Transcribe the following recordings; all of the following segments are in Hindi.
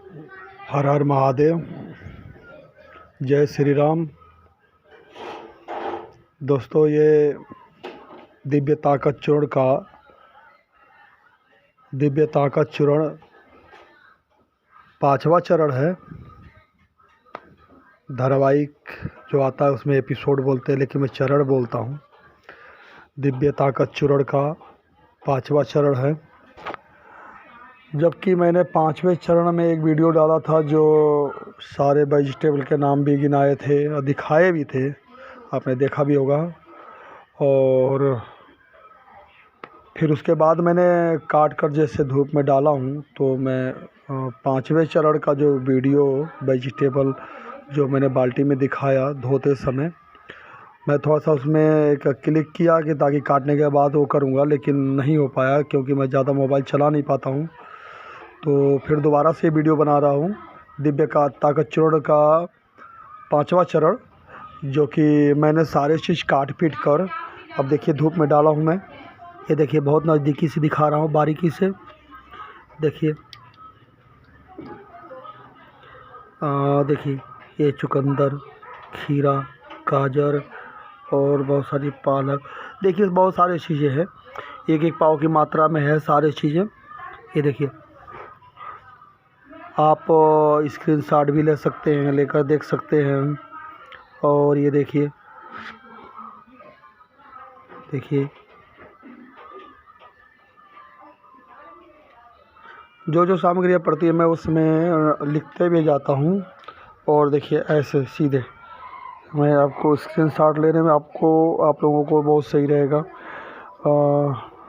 हर हर महादेव। जय श्री राम। दोस्तों, ये दिव्य ताकत चूर्ण 5वां चरण है। धारावाहिक जो आता है उसमें एपिसोड बोलते हैं, लेकिन मैं चरण बोलता हूँ। दिव्य ताकत चूर्ण का 5वां चरण है। जबकि मैंने 5वें चरण में एक वीडियो डाला था जो सारे वेजिटेबल के नाम भी गिनाए थे और दिखाए भी थे, आपने देखा भी होगा। और फिर उसके बाद मैंने काट कर जैसे धूप में डाला हूँ, तो मैं 5वें चरण का जो वीडियो वेजिटेबल जो मैंने बाल्टी में दिखाया धोते समय, मैं थोड़ा सा उसमें एक क्लिक किया कि ताकि काटने के बाद वो करूँगा, लेकिन नहीं हो पाया क्योंकि मैं ज़्यादा मोबाइल चला नहीं पाता हूँ। तो फिर दोबारा से वीडियो बना रहा हूँ दिव्य का ताकत चूर्ण का 5वां चरण, जो कि मैंने सारे चीज़ काट पीट कर अब देखिए धूप में डाला हूँ मैं। ये देखिए बहुत नज़दीकी से दिखा रहा हूँ, बारीकी से देखिए। देखिए ये चुकंदर, खीरा, गाजर और बहुत सारी पालक, देखिए बहुत सारी चीज़ें हैं। एक एक पाव की मात्रा में है सारी चीज़ें। ये देखिए, आप स्क्रीनशॉट भी ले सकते हैं, लेकर देख सकते हैं। और ये देखिए जो जो सामग्रियाँ पड़ती है मैं उसमें लिखते भी जाता हूँ। और देखिए ऐसे सीधे मैं आपको स्क्रीनशॉट लेने में आप लोगों को बहुत सही रहेगा।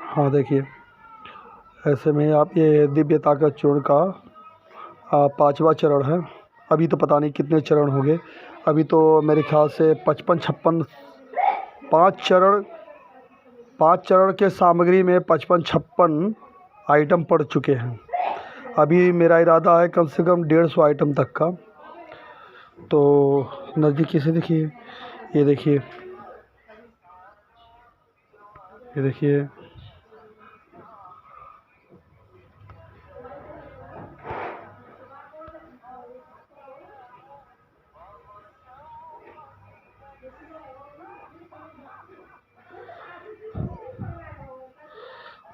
हाँ देखिए, ऐसे में आप ये दिव्य ताकत चूर्ण का 5वां चरण है। अभी तो पता नहीं कितने चरण हो गए, अभी तो मेरे ख्याल से 55-56 पाँच चरण के सामग्री में 55-56 आइटम पड़ चुके हैं। अभी मेरा इरादा है कम से कम 150 आइटम तक का। तो नज़दीकी से देखिए, ये देखिए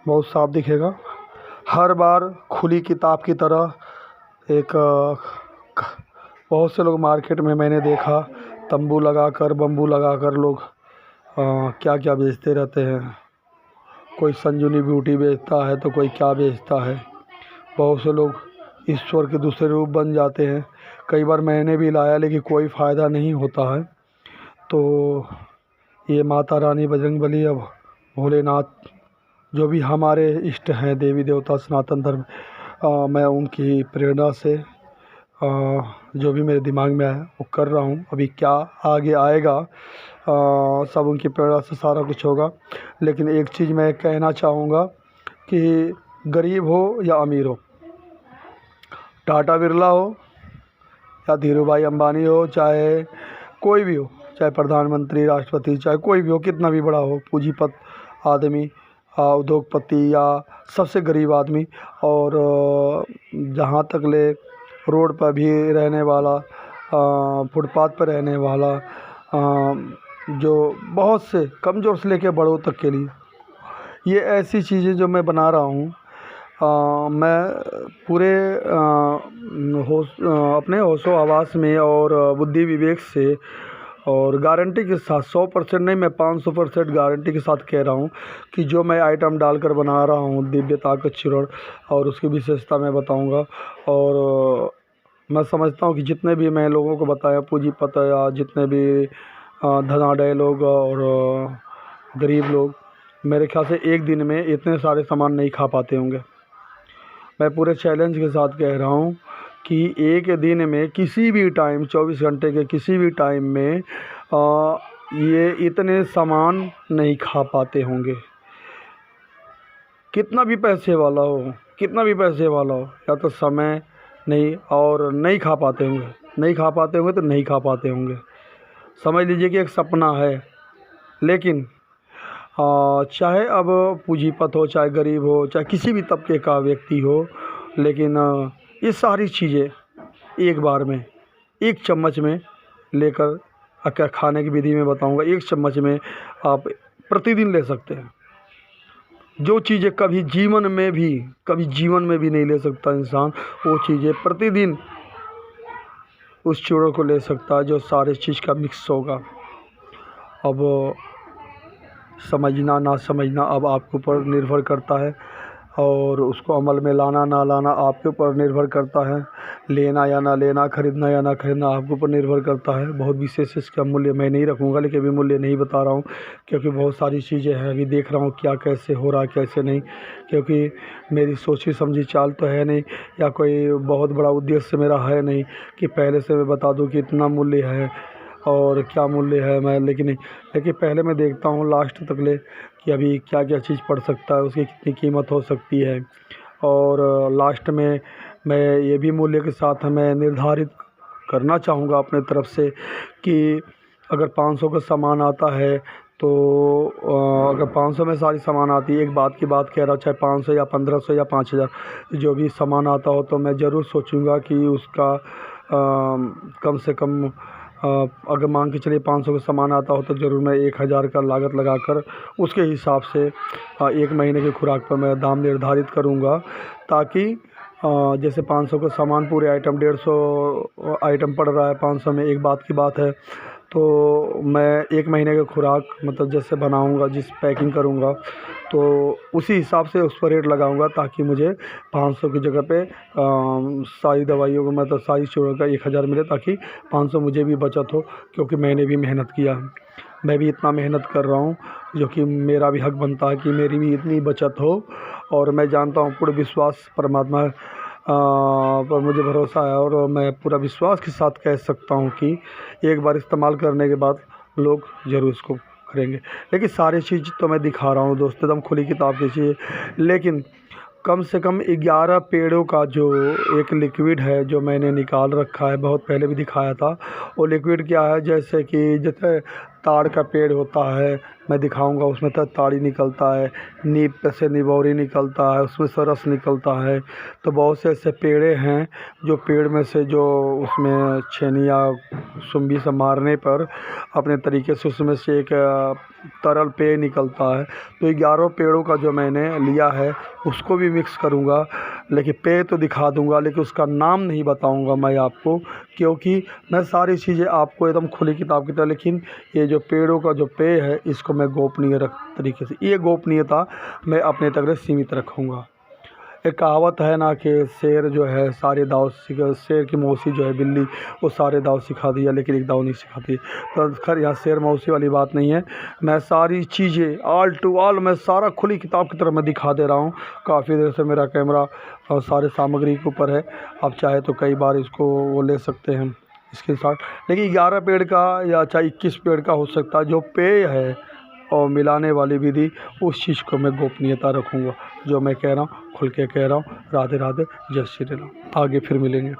बहुत साफ दिखेगा। हर बार खुली किताब की तरह एक बहुत से लोग मार्केट में मैंने देखा तंबू लगाकर, बम्बू लगाकर लोग क्या क्या बेचते रहते हैं। कोई संजीवनी ब्यूटी बेचता है तो कोई क्या बेचता है। बहुत से लोग ईश्वर के दूसरे रूप बन जाते हैं। कई बार मैंने भी लाया लेकिन कोई फ़ायदा नहीं होता है। तो ये माता रानी, बजरंगबली, अब भोलेनाथ, जो भी हमारे इष्ट हैं, देवी देवता सनातन धर्म, मैं उनकी प्रेरणा से जो भी मेरे दिमाग में आया वो कर रहा हूँ। अभी क्या आगे आएगा, सब उनकी प्रेरणा से सारा कुछ होगा। लेकिन एक चीज़ मैं कहना चाहूँगा कि गरीब हो या अमीर हो, टाटा बिरला हो या धीरू भाई अंबानी हो, चाहे कोई भी हो, चाहे प्रधानमंत्री, राष्ट्रपति, चाहे कोई भी हो, कितना भी बड़ा हो, पूंजीपत आदमी, उद्योगपति या सबसे गरीब आदमी, और जहाँ तक ले रोड पर भी रहने वाला, फुटपाथ पर रहने वाला, जो बहुत से कमज़ोर से लेकर बड़ों तक के लिए, ये ऐसी चीज़ें जो मैं बना रहा हूँ, मैं पूरे अपने होशो हवास में और बुद्धि विवेक से और गारंटी के साथ, 100% नहीं, मैं 500% गारंटी के साथ कह रहा हूँ कि जो मैं आइटम डालकर बना रहा हूँ दिव्य ताकत चूर्ण, और उसकी विशेषता मैं बताऊँगा। और मैं समझता हूँ कि जितने भी मैं लोगों को बताया, पूंजीपति या जितने भी धनाढ्य लोग और गरीब लोग, मेरे ख्याल से एक दिन में इतने सारे सामान नहीं खा पाते होंगे। मैं पूरे चैलेंज के साथ कह रहा हूँ कि एक दिन में किसी भी टाइम, 24 घंटे के किसी भी टाइम में ये इतने सामान नहीं खा पाते होंगे। कितना भी पैसे वाला हो, या तो समय नहीं, और नहीं खा पाते होंगे तो नहीं खा पाते होंगे। समझ लीजिए कि एक सपना है। लेकिन चाहे अब पूंजीपत हो, चाहे गरीब हो, चाहे किसी भी तबके का व्यक्ति हो, लेकिन ये सारी चीज़ें एक बार में एक चम्मच में लेकर क्या खाने की विधि में बताऊंगा। एक चम्मच में आप प्रतिदिन ले सकते हैं। जो चीज़ें कभी जीवन में भी नहीं ले सकता इंसान, वो चीज़ें प्रतिदिन उस चूड़ों को ले सकता है जो सारे चीज़ का मिक्स होगा। अब समझना ना समझना अब आपके ऊपर निर्भर करता है, और उसको अमल में लाना ना लाना आपके ऊपर निर्भर करता है। लेना या ना लेना, खरीदना या ना खरीदना आपके ऊपर निर्भर करता है। बहुत विशेष इसका मूल्य मैं नहीं रखूँगा, लेकिन अभी मूल्य नहीं बता रहा हूँ क्योंकि बहुत सारी चीज़ें हैं। अभी देख रहा हूँ क्या कैसे हो रहा है कैसे नहीं, क्योंकि मेरी सोची समझी चाल तो है नहीं, या कोई बहुत बड़ा उद्देश्य मेरा है नहीं कि पहले से मैं बता दूँ कि इतना मूल्य है और क्या मूल्य है। लेकिन पहले मैं देखता हूँ लास्ट तक ले कि अभी क्या क्या चीज़ पड़ सकता है, उसकी कितनी कीमत हो सकती है, और लास्ट में मैं ये भी मूल्य के साथ मैं निर्धारित करना चाहूँगा अपने तरफ से कि अगर 500 का सामान आता है तो अगर 500 में सारी सामान आती है, एक बात की बात कह रहा, चाहे 500 या 1500 या 5000 जो भी सामान आता हो, तो मैं ज़रूर सोचूंगा कि उसका कम से कम अगर मान के चलिए 500 का सामान आता हो तो ज़रूर मैं 1000 का लागत लगाकर उसके हिसाब से एक महीने की खुराक पर मैं दाम निर्धारित करूँगा, ताकि जैसे 500 का सामान पूरे आइटम 150 आइटम पड़ रहा है 500 में, एक बात की बात है, तो मैं एक महीने की खुराक मतलब जैसे बनाऊँगा, जिस पैकिंग करूँगा तो उसी हिसाब से उस पर रेट लगाऊँगा, ताकि मुझे 500 की जगह पे सारी दवाइयों को मतलब सारी चीज़ों का 1000 मिले, ताकि 500 मुझे भी बचत हो, क्योंकि मैंने भी मेहनत किया है। मैं भी इतना मेहनत कर रहा हूँ जो कि मेरा भी हक बनता है कि मेरी भी इतनी बचत हो। और मैं जानता हूँ, पूर्ण विश्वास परमात्मा पर मुझे भरोसा है, और मैं पूरा विश्वास के साथ कह सकता हूँ कि एक बार इस्तेमाल करने के बाद लोग ज़रूर इसको करेंगे। लेकिन सारी चीज़ तो मैं दिखा रहा हूँ दोस्तों, एकदम खुली किताब की चीज़, लेकिन कम से कम 11 पेड़ों का जो एक लिक्विड है जो मैंने निकाल रखा है, बहुत पहले भी दिखाया था। वो लिक्विड क्या है, जैसे कि जैसे ताड़ का पेड़ होता है, मैं दिखाऊंगा, उसमें तो ताड़ी निकलता है, नीम पे से निबोरी निकलता है, उसमें से रस निकलता है। तो बहुत से ऐसे पेड़े हैं जो पेड़ में से जो उसमें छेनी या सुम्बी से मारने पर अपने तरीके से उसमें से एक तरल पेय निकलता है। तो 11 पेड़ों का जो मैंने लिया है उसको भी मिक्स करूँगा, लेकिन पेय तो दिखा दूँगा, लेकिन उसका नाम नहीं बताऊँगा मैं आपको, क्योंकि मैं सारी चीज़ें आपको एकदम खुली किताब की तरह, लेकिन ये जो पेड़ों का जो पेय है इसको मैं गोपनीय तरीके से, ये गोपनीयता मैं अपने तक सीमित रखूँगा। एक कहावत है ना कि शेर जो है सारे दाव सिखा, शेर की मौसी जो है बिल्ली, वो सारे दाव सिखा दिया लेकिन एक दाव नहीं सिखाती। तो खैर यहाँ शेर मौसी वाली बात नहीं है, मैं सारी चीज़ें ऑल टू ऑल मैं सारा खुली किताब की तरह मैं दिखा दे रहा हूँ। काफ़ी देर से मेरा कैमरा और सारे सामग्री के ऊपर है, आप चाहे तो कई बार इसको वो ले सकते हैं इसके साथ। लेकिन 11 पेड़ का या चाहे 21 पेड़ का हो सकता है, जो पेय है और मिलाने वाली विधि, उस चीज़ को मैं गोपनीयता रखूँगा। जो मैं कह रहा हूँ खुल के कह रहा हूँ। राधे राधे, जय श्री राम। आगे फिर मिलेंगे।